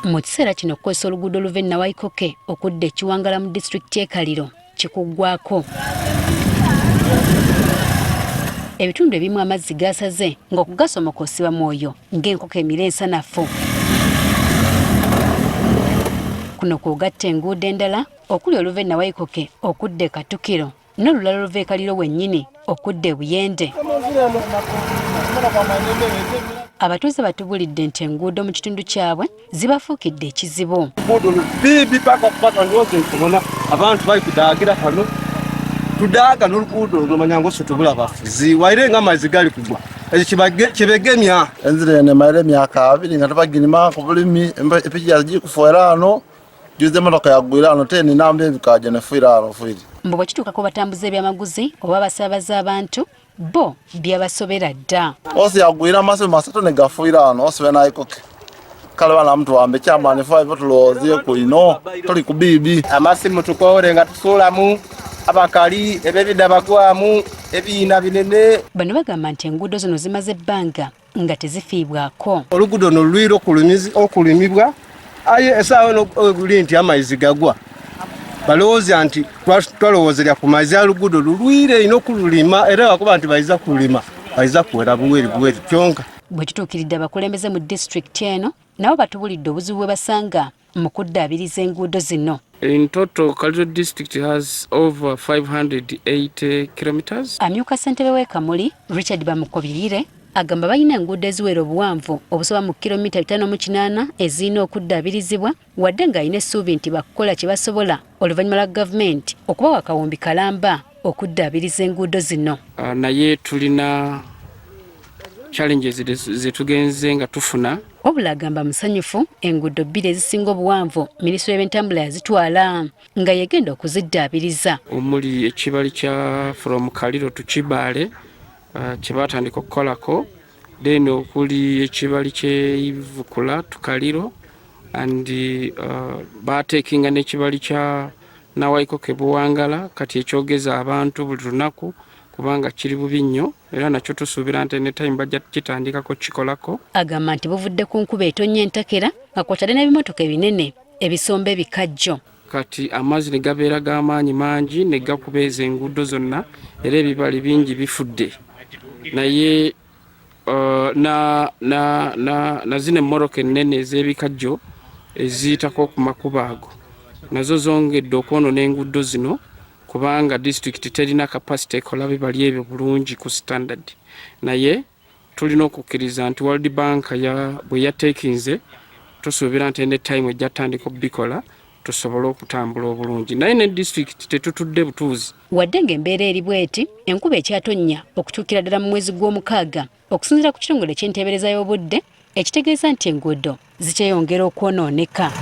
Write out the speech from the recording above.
Mu kiseera kino okukozesa oluguudo oluva e Nawaikoke okudda e Kiwangala mu disitulikiti y'e Kaliro kikuggwako. Ebitundu ebimu amazzi gasaze ng'okugasomoka osiba mwoyo ng'enkoko emira ensanafu. Kuno kw'ogatta enguudo endala okuli oluva e Nawaikoke okudda e Katukiro n'olulala oluva e Kaliro wennyini okudda e Buyende. Abatuuze batubulidde nti enguudo mu kitundu kyabwe zibafuukidde ekizibu. Abantu bali kudaagira hano tudaaga n'oluguudo olumanya ngo tubula bafuzi waire nga amazzi gali kugwa kibegemya enzire ne maire myaka 2 nga tubagirima ku bulimi epiki yaji kufuera hano juze motoka yagwira hano teni nambe bikaje ne fuira hano fuiri mbo bwekituuka ko batambuze ebyamaguzi oba basaabaza abantu bo byabasobera dda. Osi yagwira amaso masatu ne gafuira hano osi Nawaikoke kale bana mtu wambe chamani 5 tulozie kulino tuli kubibi amasimu tukore nga tusulamu abakali ebebida bagwamu ebiina binene. Bano bagamba nti enguudo zino zimaze ebbanga nga tezifiibwako. Oluguudo no lwiro okulimibwa aye esaawa oguli nti amaizi gagwa balowooza nti twalowoozerya ku maizi aluguudo lulwire ino kululima era bakuba nti bayiza kulima bayiza kuwera buweri kyonka. Bwe kituukiridde abakulembeze mu disitulikiti eno nabo batubulidde obuzibu bwe basanga mu kuddaabiriza enguudo zino. In total, Kaliro district has over 580 kilometers. Amyuka ssentebe w'e Kamuli, Richard Bamukobirire, agamba balina enguudo eziwera obuwanvu obusoba mu kilomita 5.8 ezirina okuddaabirizibwa wadde ng'alina essuubi nti bakukola kye basobola oluvannyuma lwa gavumenti okubawa akawumbi kalamba okuddaabiriza enguudo zino. Naye tulina challenges zetugenze nga tufuna. Wabula agamba musanyufu enguudo 2 ezisinga obuwanvu minisitule y'ebyentambula yazitwala nga yegenda okuziddaabiriza. Omuli ekibali kya from Kaliro to Kibale kye batandika okukolako, then okuli ekibali ky'Ivukula to Kaliro and batekinga n'ekibali kya Nawaikoke Buwangala kati ekyogeza abantu buli lunaku kubanga kiri bubi nnyo era nakyo tusuubira nti ne time bajja kitandikako kikolako. Agamba nti buvudde ku nkuba etonnya entakera nga kw'otadde n'ebimotoka ebinene ebisomba ebikajjo. Kati amazzi ne gabeera g'amaanyi mangi ne gakubeeza enguudo zonna era ebibali bingi bifudde. Naye na zino emmoroka ennene ez'ebikajjo eziyitako ku makubo ago nazo zongedde okwonoona enguudo zino kubanga disitulikiti terina kapasite ekola bibali ebyo bulungi ku standard. Naye tulina okukkiriza nti World Bank bwe yatekinze tusuubira nti ne time ejja tandika obikola tusobole okutambula obulungi. Naye ne disitulikiti tetutudde butuuzi. Wadde ng'embeera eri bweti enkuba ekyatonnya okutuukira ddala mu mwezi gw'omukaaga okusinziira ku kitongole ky'enteebereza y'obudde ekitegeeza nti enguudo zikyeyongera okwonooneka.